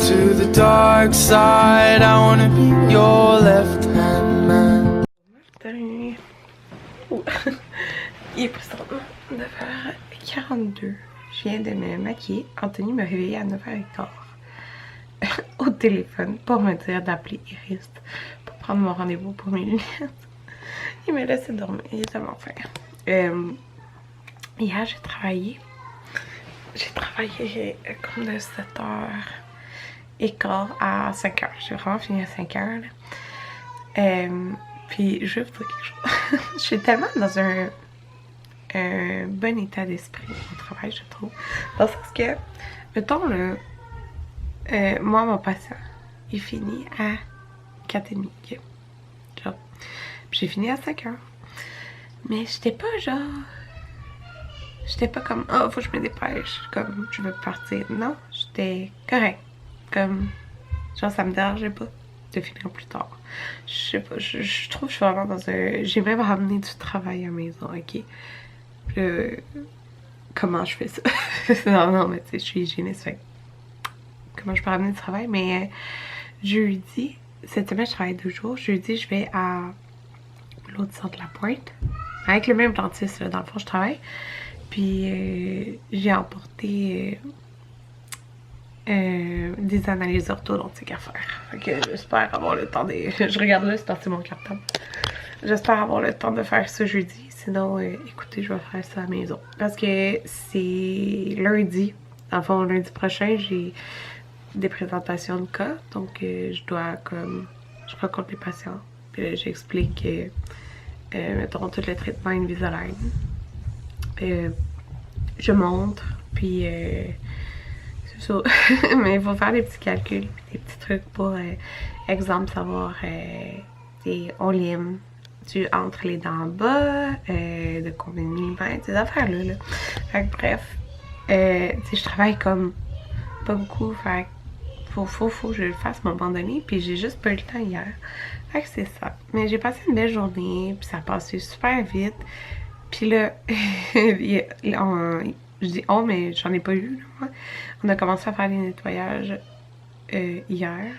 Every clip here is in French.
to the dark side. I wanna be your left-hand man. Il est présentement 9h42. Je viens de me maquiller. Anthony m'a réveillée à 9h15 au téléphone pour me dire d'appeler Iris pour prendre mon rendez-vous pour mes lunettes. Il m'a laissé dormir. Il est tellement fin. Hier, j'ai travaillé. J'ai travaillé comme de 7h15 à 5h. J'ai vraiment fini à 5h. Puis, je vais vous dire quelque chose. Je suis tellement dans un bon état d'esprit au travail, je trouve. Dans le sens que, mettons, moi, mon patient, il finit à 4h30. Okay? Genre, j'ai fini à 5h. Mais j'étais pas genre... J'étais pas comme, oh, faut que je me dépêche, comme, je veux partir. Non, j'étais correct. Comme, genre, ça me dérangeait pas de finir plus tard. Je sais pas, je trouve que je suis vraiment dans un... J'ai même ramené du travail à la maison, ok? Comment je fais ça? non, mais tu sais, je suis hygiéniste, fait comment je peux ramener du travail? Mais jeudi, cette semaine, je travaille 2 jours. Jeudi, je vais à l'autre centre de la Pointe. Avec le même dentiste, là, dans le fond, je travaille. Puis j'ai emporté des analyses orthodontiques à faire. Fait que j'espère avoir le temps de... Je regarde là, c'est mon cartable. J'espère avoir le temps de faire ça jeudi. Sinon, écoutez, je vais faire ça à la maison. Parce que c'est lundi. Dans le fond, lundi prochain, j'ai des présentations de cas. Donc, je dois comme... Je rencontre les patients. Puis là, j'explique, mettons, tout le traitement Invisalign. Je montre, puis c'est ça. Mais il faut faire des petits calculs, des petits trucs pour, exemple, savoir, on lime entre les dents en bas, de combien de millimètres, ces affaires-là. Là. Fait que bref, je travaille comme pas beaucoup, fait que faut que je le fasse à un moment donné, puis j'ai juste pas eu le temps hier. Fait que c'est ça. Mais j'ai passé une belle journée, puis ça a passé super vite. Puis là, je dis oh, mais j'en ai pas eu, là, moi. On a commencé à faire des nettoyages hier.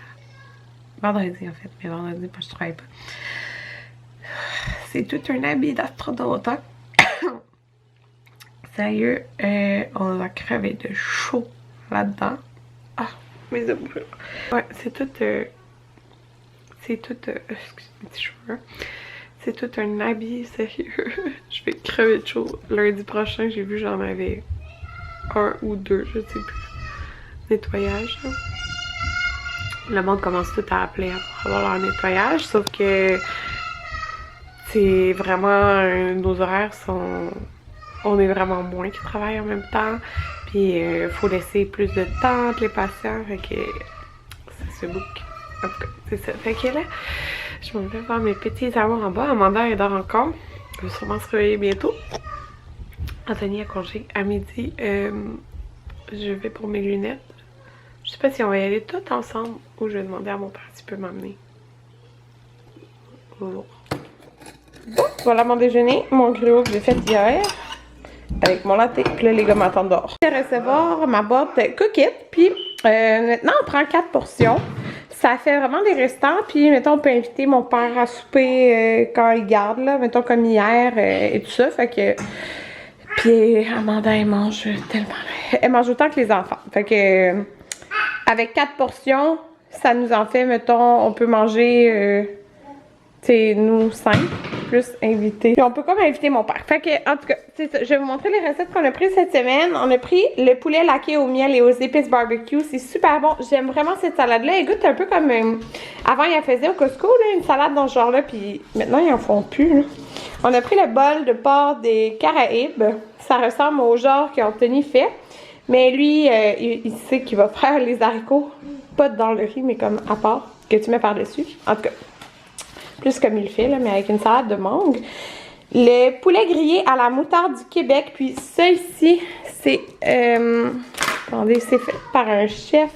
Vendredi, en fait. Mais vendredi, parce que je travaille pas. C'est tout un habit d'astronaute. Sérieux, on a crevé de chaud là-dedans. Ah, mes yeux brûlent. Ouais, c'est tout... excusez mes petits cheveux. C'est tout un habit, sérieux. Je vais crever de chaud. Lundi prochain, j'ai vu j'en avais 1 ou 2, je sais plus. Nettoyage. Là. Le monde commence tout à appeler pour avoir leur nettoyage, sauf que c'est vraiment... nos horaires sont... On est vraiment moins qui travaillent en même temps. Puis faut laisser plus de temps entre les patients. Fait que ça se book. En tout cas, c'est ça. Fait que là... Je m'en vais voir mes petits amours en bas. Amanda, elle dort encore. Elle va sûrement se réveiller bientôt. Anthony a congé à midi. Je vais pour mes lunettes. Je sais pas si on va y aller toutes ensemble ou je vais demander à mon père s'il peut m'amener. Bon, voilà mon déjeuner. Mon gruau que j'ai fait hier. Avec mon latte. Puis là, les gars m'attendent dehors. Je vais recevoir ma boîte cookette. Puis maintenant, on prend 4 portions. Ça fait vraiment des restants, puis mettons on peut inviter mon père à souper quand il garde, là, mettons comme hier et tout ça, fait que... Puis Amanda, elle mange tellement... Elle mange autant que les enfants, fait que... avec 4 portions, ça nous en fait, mettons, on peut manger, tu sais, nous 5, plus inviter. Puis on peut comme inviter mon père. Fait que, en tout cas, c'est ça. Je vais vous montrer les recettes qu'on a prises cette semaine. On a pris le poulet laqué au miel et aux épices barbecue. C'est super bon. J'aime vraiment cette salade-là. Elle goûte un peu comme... avant, il en faisait au Costco, là, une salade dans ce genre-là. Puis maintenant, ils en font plus, là. On a pris le bol de porc des Caraïbes. Ça ressemble au genre qu'Anthony fait. Mais lui, il sait qu'il va faire les haricots. Pas dans le riz, mais comme à part, que tu mets par-dessus. En tout cas... plus comme il fait, là, mais avec une salade de mangue. Le poulet grillé à la moutarde du Québec. Puis ça ici, c'est... attendez, c'est fait par un chef.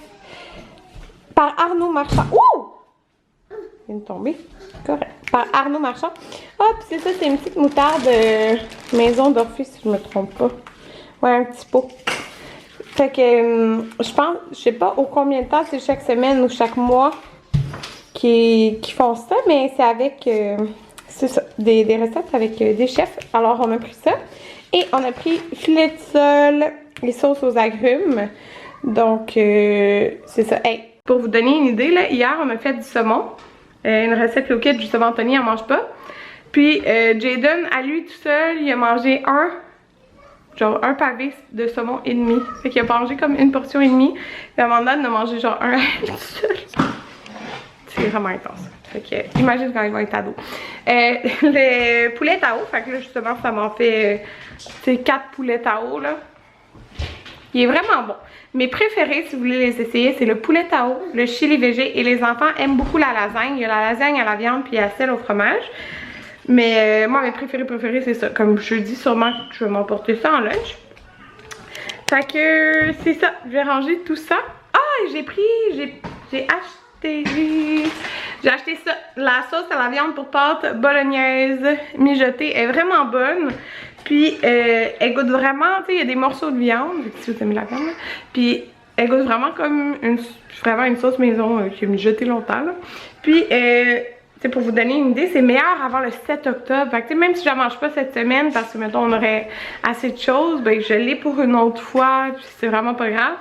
Par Arnaud Marchand. Ouh! Il vient de tomber. Correct. Par Arnaud Marchand. Ah, puis c'est ça, c'est une petite moutarde maison d'Orphée, si je me trompe pas. Ouais, un petit pot. Fait que je pense, je sais pas au combien de temps c'est chaque semaine ou chaque mois qui font ça, mais c'est avec, c'est ça, des recettes avec des chefs. Alors on a pris ça et on a pris filet de sole, les sauces aux agrumes. Donc c'est ça. Hey, pour vous donner une idée, là, hier on a fait du saumon, une recette low kid, justement Anthony en mange pas. Puis Jaden, à lui tout seul, il a mangé un pavé de saumon et demi. Fait qu'il a mangé comme une portion et demie. Et Amanda en a mangé genre un à lui tout seul. C'est vraiment intense. Fait que imagine quand il va être ado. Le poulet Tao, fait que là justement ça m'en fait 4 poulets Tao là. Il est vraiment bon. Mes préférés, si vous voulez les essayer, c'est le poulet Tao, le chili végé et les enfants aiment beaucoup la lasagne. Il y a la lasagne à la viande puis à celle au fromage. Mais moi, mes préférés, c'est ça. Comme je dis, sûrement que je vais m'emporter ça en lunch. Fait que c'est ça. Je vais ranger tout ça. Ah, j'ai acheté ça. La sauce à la viande pour pâte bolognaise mijotée est vraiment bonne. Puis, elle goûte vraiment, tu sais, il y a des morceaux de viande, si vous aimez la viande. Là. Puis, elle goûte vraiment comme une sauce maison qui est mijotée longtemps. Là. Puis, pour vous donner une idée, c'est meilleur avant le 7 octobre. Fait que même si je ne mange pas cette semaine, parce que mettons on aurait assez de choses, ben je l'ai pour une autre fois, puis c'est vraiment pas grave.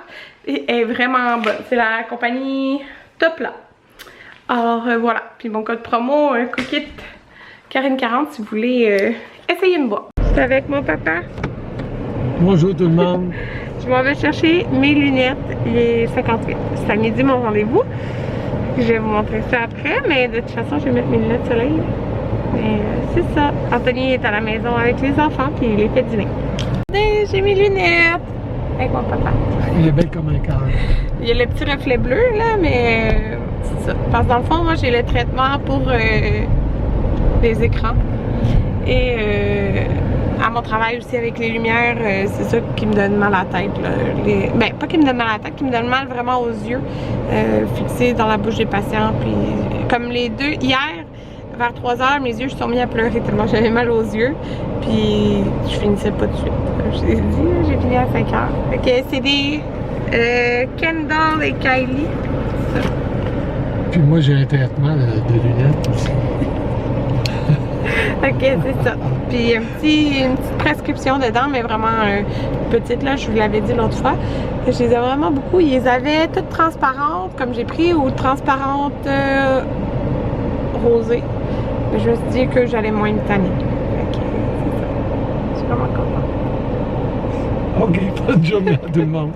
Et elle est vraiment bonne. C'est la compagnie Topla. Alors voilà. Puis mon code promo, Cookit Karine40 si vous voulez essayer une boîte. C'est avec mon papa. Bonjour tout le monde. Je m'en vais chercher mes lunettes. Il est 58. C'est à midi mon rendez-vous. Je vais vous montrer ça après, mais de toute façon, je vais mettre mes lunettes de soleil. Mais c'est ça. Anthony est à la maison avec les enfants, puis il les fait dîner. J'ai mes lunettes avec mon papa. Elle est belle comme un cœur. Il y a le petit reflet bleu, là, mais c'est ça. Parce que dans le fond, moi, j'ai le traitement pour les écrans. Et à mon travail aussi avec les lumières, c'est ça qui me donne mal à la tête. Là. Ben, pas qui me donne mal à la tête, qui me donne mal vraiment aux yeux, fixés dans la bouche des patients. Puis, comme les deux, hier, vers 3 h, mes yeux se sont mis à pleurer tellement j'avais mal aux yeux. Puis, je finissais pas de suite. Je l'ai dit, j'ai fini à 5 h. Fait que c'est des Kendall et Kylie. Ça. Puis moi, j'ai un traitement de lunettes aussi. Ok, c'est ça. Puis une petite prescription dedans, mais vraiment petite, là, je vous l'avais dit l'autre fois. Je les aime vraiment beaucoup. Ils les avaient toutes transparentes, comme j'ai pris, ou transparentes rosées. Mais je me suis dit que j'allais moins me tanner. Ok, c'est ça. Je suis vraiment contente. Ok, pas de job à tout le monde.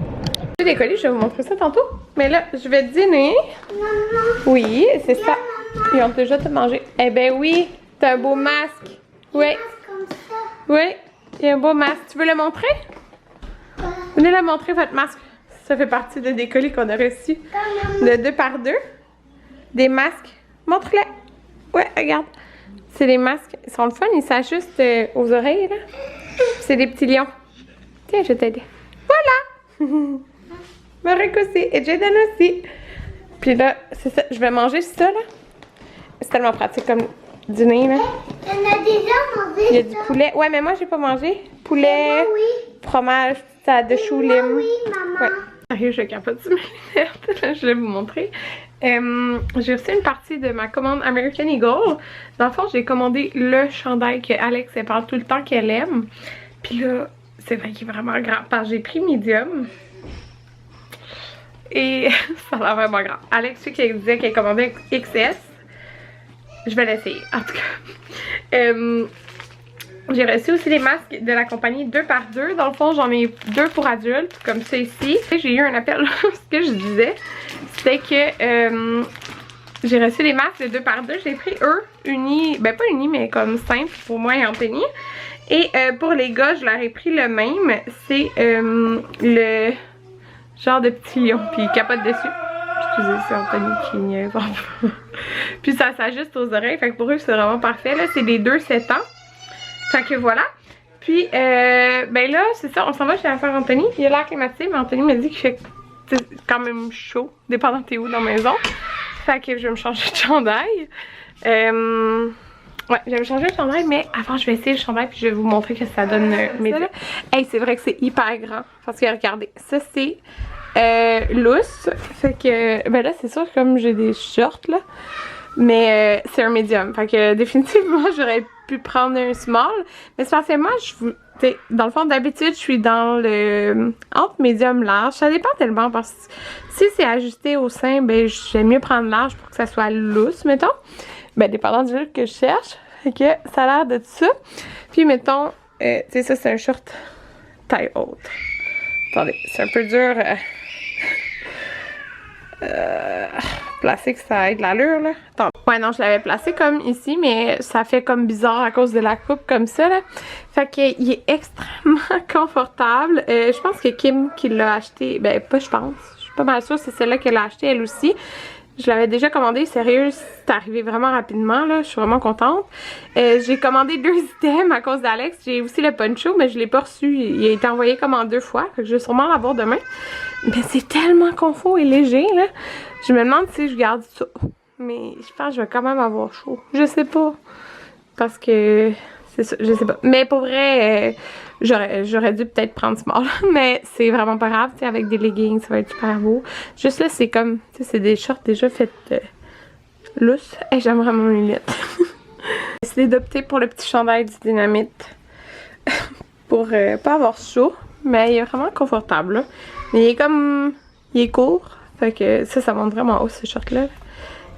J'ai décollé, je vais vous montrer ça tantôt. Mais là, je vais dîner. Oui, c'est ça. Ils ont déjà tout mangé. Eh ben oui! T'as un beau masque. Oui. Oui, il y a un beau masque. Tu veux le montrer? Venez le montrer, votre masque. Ça fait partie de des colis qu'on a reçus. De 2 par 2. Des masques. Montre-les. Ouais, regarde. C'est des masques. Ils sont le fun. Ils s'ajustent aux oreilles, là. C'est des petits lions. Tiens, je t'aide. Voilà! Marek aussi. Et Jaden aussi. Puis là, c'est ça. Je vais manger ça, là. C'est tellement pratique comme dîner, là. On a déjà mangé. Il y a du poulet. Ouais, mais moi, j'ai pas mangé. Poulet, fromage, ça de chou lime. Oui, maman. Ouais. Sérieux, je capote sur mes lunettes. Je vais vous montrer. J'ai reçu une partie de ma commande American Eagle. Dans le fond, j'ai commandé le chandail que Alex elle parle tout le temps qu'elle aime. Puis là, c'est vrai qu'il est vraiment grand. Parce que j'ai pris medium. Et ça a l'air vraiment grand. Alex, celui qui disait qu'elle commandait XS. Je vais l'essayer, en tout cas. J'ai reçu aussi les masques de la compagnie 2 par 2. Dans le fond, j'en ai 2 pour adultes, comme ça ici. J'ai eu un appel, ce que je disais, c'était que j'ai reçu les masques de 2 par 2. J'ai pris eux, unis, ben pas unis, mais comme simple pour moi et Anthony. Et pour les gars, je leur ai pris le même. C'est le genre de petit lion, puis il capote dessus. Excusez, c'est Anthony qui niaise. Puis ça s'ajuste aux oreilles, fait que pour eux c'est vraiment parfait. Là, c'est des 2-7 ans. Fait que voilà. Puis, ben là, c'est ça, on s'en va chez la sœur Anthony. Il y a l'air climatisé, mais Anthony m'a dit qu'il fait quand même chaud, dépendant t'es où dans la maison. Fait que je vais me changer de chandail. Ouais, j'avais changé le chandail, mais avant je vais essayer le chandail puis je vais vous montrer que ça donne mes là. Hey, c'est vrai que c'est hyper grand. Parce que regardez, ça c'est lousse. Fait que, ben là c'est sûr comme j'ai des shorts là. Mais c'est un médium. Fait que définitivement j'aurais pu prendre un small. Mais c'est parce que moi, dans le fond d'habitude je suis dans le entre médium large. Ça dépend tellement parce que si c'est ajusté au sein, ben j'aime mieux prendre large pour que ça soit lousse, mettons. Ben, dépendant du look que je cherche. Fait que ça a l'air de ça. Puis, mettons, tu sais, ça, c'est un short taille haute. Attendez, c'est un peu dur. Placer que ça ait de l'allure, là. Attends. Ouais, non, je l'avais placé comme ici, mais ça fait comme bizarre à cause de la coupe comme ça, là. Fait qu'il est extrêmement confortable. Je pense que Kim qui l'a acheté, ben, pas je pense. Je suis pas mal sûre, c'est celle-là qu'elle a acheté, elle aussi. Je l'avais déjà commandé, sérieux, c'est arrivé vraiment rapidement, là, je suis vraiment contente. J'ai commandé 2 items à cause d'Alex, j'ai aussi le poncho, mais je l'ai pas reçu, il a été envoyé comme en 2 fois, fait que je vais sûrement l'avoir demain. Mais c'est tellement confort et léger, là, je me demande si je garde ça, mais je pense que je vais quand même avoir chaud, je sais pas, parce que c'est ça, je sais pas. Mais pour vrai, j'aurais dû peut-être prendre small, mais c'est vraiment pas grave, tu sais, avec des leggings, ça va être super beau. Juste là, c'est comme, tu sais, c'est des shorts déjà faits lousses. Hey, j'aime vraiment mes lunettes. J'ai décidé d'opter pour le petit chandail du Dynamite pour pas avoir chaud, mais il est vraiment confortable, là. Mais il est comme, il est court, fait que ça monte vraiment haut, ce short-là.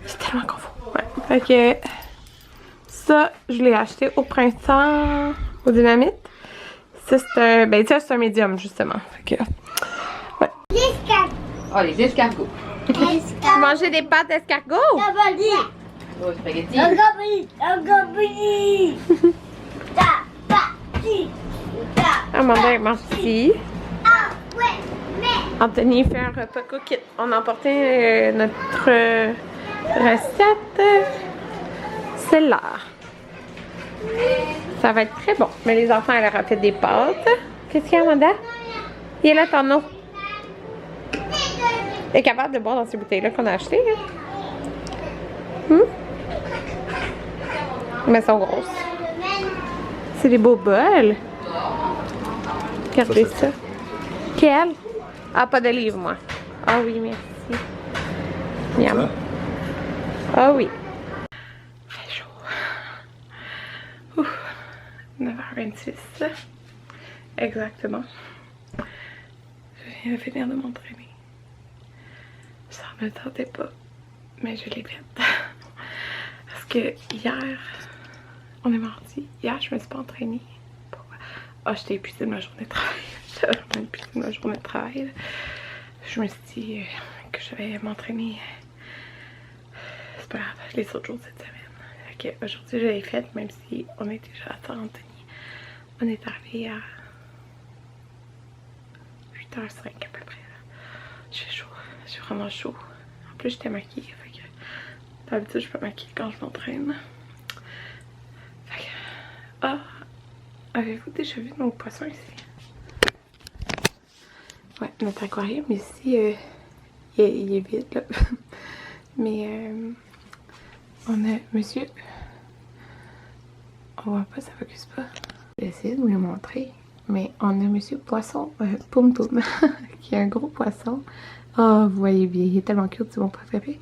C'est tellement confort, ouais. Fait que ça, je l'ai acheté au printemps au Dynamite. Ça, c'est un, ben, ça, c'est un médium, justement. Fait que, ouais. Oh, les escargots. Tu mangeais des pâtes d'escargot? Oh, spaghetti. Amanda est partie. Anthony fait un repas cookit. On a emporté notre recette stellaire. Ça va être très bon. Mais les enfants, elle leur a fait des pâtes. Qu'est-ce qu'il y a, Amanda? Il est là ton eau. Elle est capable de boire dans ces bouteilles-là qu'on a achetées. Hein? Mais elles sont grosses. C'est des beaux bols. Regardez ça. Quel? Ah, pas de livre, moi. Ah oui, merci. Miam. Ah oui. Il fait chaud. Ouf. 9h26. Exactement. Je viens de finir de m'entraîner. Ça me tentait pas. Mais je l'ai faite. Parce que hier, on est mardi. Hier, je me suis pas entraînée. Pourquoi? Ah, j'étais épuisée de ma journée de travail. J'étais vraiment épuisée de ma journée de travail. Je me suis dit que je vais m'entraîner. C'est pas grave, les autres jours de cette semaine. Ok, aujourd'hui, je l'ai faite, même si on est déjà à Saint-Anthony. On est arrivé à 8h05 à peu près. J'ai chaud, j'ai vraiment chaud. En plus, j'étais maquillée. Fait que d'habitude, je peux maquiller quand je m'entraîne. Fait que. Ah! Avez-vous déjà vu nos poissons ici? Ouais, notre aquarium ici, il est vide là. Mais on a monsieur. On voit pas, ça focus pas. Je vais essayer de vous le montrer. Mais on a monsieur Poisson Poum Toum qui est un gros poisson. Ah, oh, vous voyez bien, il est tellement cute, c'est mon préféré.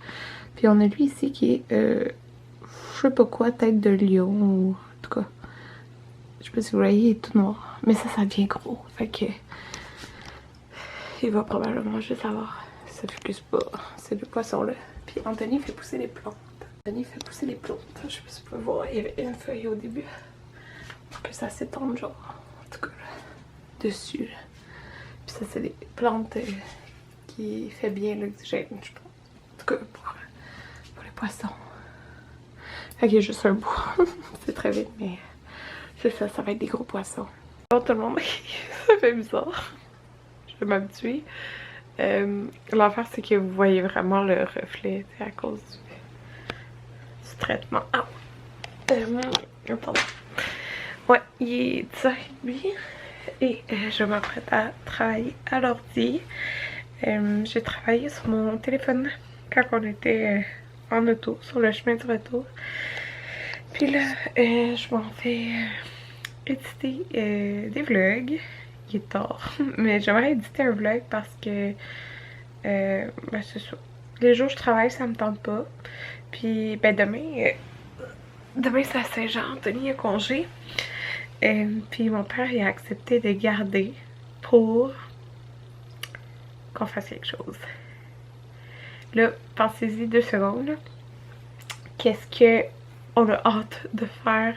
Puis on a lui ici qui est, je sais pas quoi, tête de lion ou en tout cas. Je sais pas si vous voyez, il est tout noir. Mais ça devient gros. Fait que il va probablement juste avoir. Ça focus pas ces deux poissons-là. Puis Anthony fait pousser les plantes. Anthony fait pousser les plantes. Je sais pas si vous pouvez voir, il y avait une feuille au début. Puis ça s'étend genre. En tout cas là, dessus. Là. Puis ça c'est des plantes qui fait bien l'oxygène, je pense. En tout cas pour les poissons. Fait qu'il y a juste un bout. C'est très vite, mais c'est ça, ça va être des gros poissons. Oh, tout le monde, ça fait bizarre. Je vais m'habituer. L'affaire, c'est que vous voyez vraiment le reflet à cause du traitement. Ah! Pardon. Ouais, il est 10h30 et je m'apprête à travailler à l'ordi. J'ai travaillé sur mon téléphone quand on était en auto, sur le chemin du retour. Puis là, je m'en fais éditer des vlogs. Il est tard, mais j'aimerais éditer un vlog parce que ben c'est ça. Les jours où je travaille, ça me tente pas. Puis ben demain c'est à Saint-Jean, Anthony a congé. Puis mon père il a accepté de garder pour qu'on fasse quelque chose. Là, pensez-y 2 secondes. Qu'est-ce que on a hâte de faire?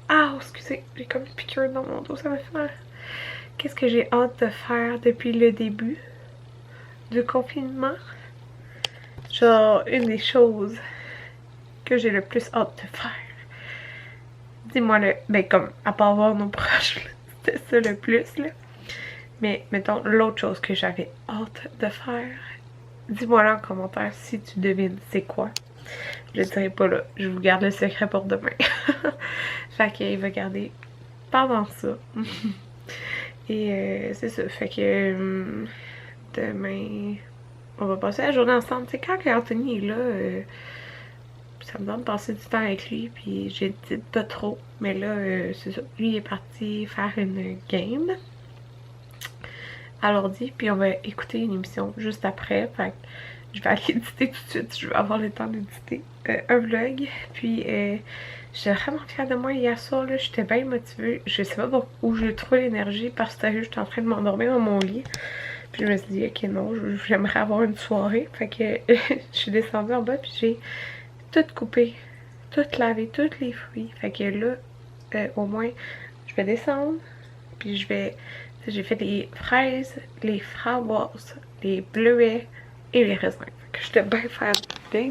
Ah, excusez, j'ai comme une piqûre dans mon dos, ça m'a fait mal. Qu'est-ce que j'ai hâte de faire depuis le début du confinement? Genre, une des choses que j'ai le plus hâte de faire. Dis-moi le... Ben comme, à part voir nos proches, c'était ça le plus, là. Mais, mettons, l'autre chose que j'avais hâte de faire, dis-moi là en commentaire si tu devines c'est quoi. Je le dirai pas là, je vous garde le secret pour demain. Fait qu'il va garder pendant ça. Et c'est ça, fait que demain, on va passer la journée ensemble. Tu sais, quand Anthony est là, ça me donne de passer du temps avec lui, puis j'édite pas trop. Mais là, c'est ça, lui est parti faire une game à l'ordi, puis on va écouter une émission juste après. Fait que je vais aller éditer tout de suite, je vais avoir le temps d'éditer un vlog. Puis j'étais vraiment fière de moi hier soir, là, j'étais bien motivée. Je sais pas où j'ai trouvé l'énergie parce que j'étais en train de m'endormir dans mon lit. Puis je me suis dit, ok non, j'aimerais avoir une soirée. Fait que je suis descendue en bas puis j'ai tout coupé, tout lavé, tous les fruits. Fait que là, au moins, je vais descendre, puis je vais... J'ai fait les fraises, les framboises, les bleuets et les raisins. Fait que j'étais bien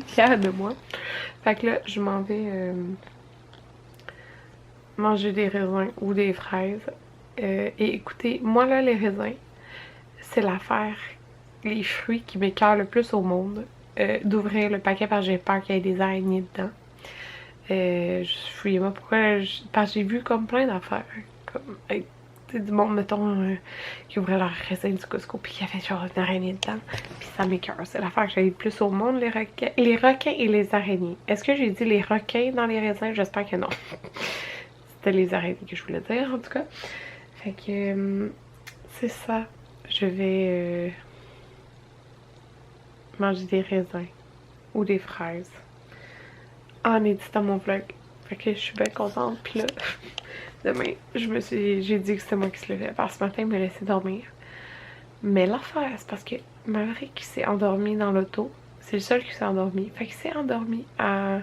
fière de moi. Fait que là, je m'en vais manger des raisins ou des fraises. Et écoutez, moi là, les raisins, c'est l'affaire, les fruits qui m'écœurent le plus au monde. D'ouvrir le paquet parce que j'ai peur qu'il y ait des araignées dedans. Je fouillais-moi pourquoi, parce que j'ai vu comme plein d'affaires. Comme du monde, mettons, qui ouvrait leur raisin du Costco puis qui avait genre une araignée dedans. Puis ça m'écoeure. C'est l'affaire que j'ai le plus au monde, les requins et les araignées. Est-ce que j'ai dit les requins dans les raisins? J'espère que non. C'était les araignées que je voulais dire, en tout cas. Fait que c'est ça. Je vais manger des raisins ou des fraises en éditant mon vlog. Fait que je suis bien contente. Puis là, demain, j'ai dit que c'était moi qui se levais. Parce que ce matin, il me laissait dormir. Mais l'affaire, c'est parce que Maverick s'est endormi dans l'auto. C'est le seul qui s'est endormi. Fait qu'il s'est endormi à...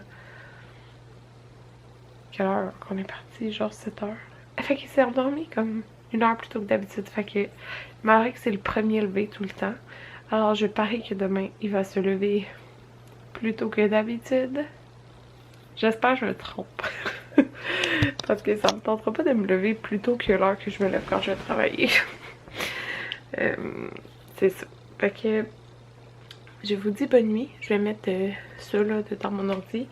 Quelle heure qu'on est parti? Genre 7 heures. Fait qu'il s'est endormi comme 1 heure plus tôt que d'habitude. Fait que Maverick, c'est le premier levé tout le temps. Alors, je parie que demain, il va se lever plus tôt que d'habitude. J'espère que je me trompe. Parce que ça me tentera pas de me lever plus tôt que l'heure que je me lève quand je vais travailler. C'est ça. Fait que je vous dis bonne nuit. Je vais mettre ça là dans mon ordi.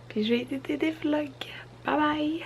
Puis je vais éditer des vlogs. Bye bye!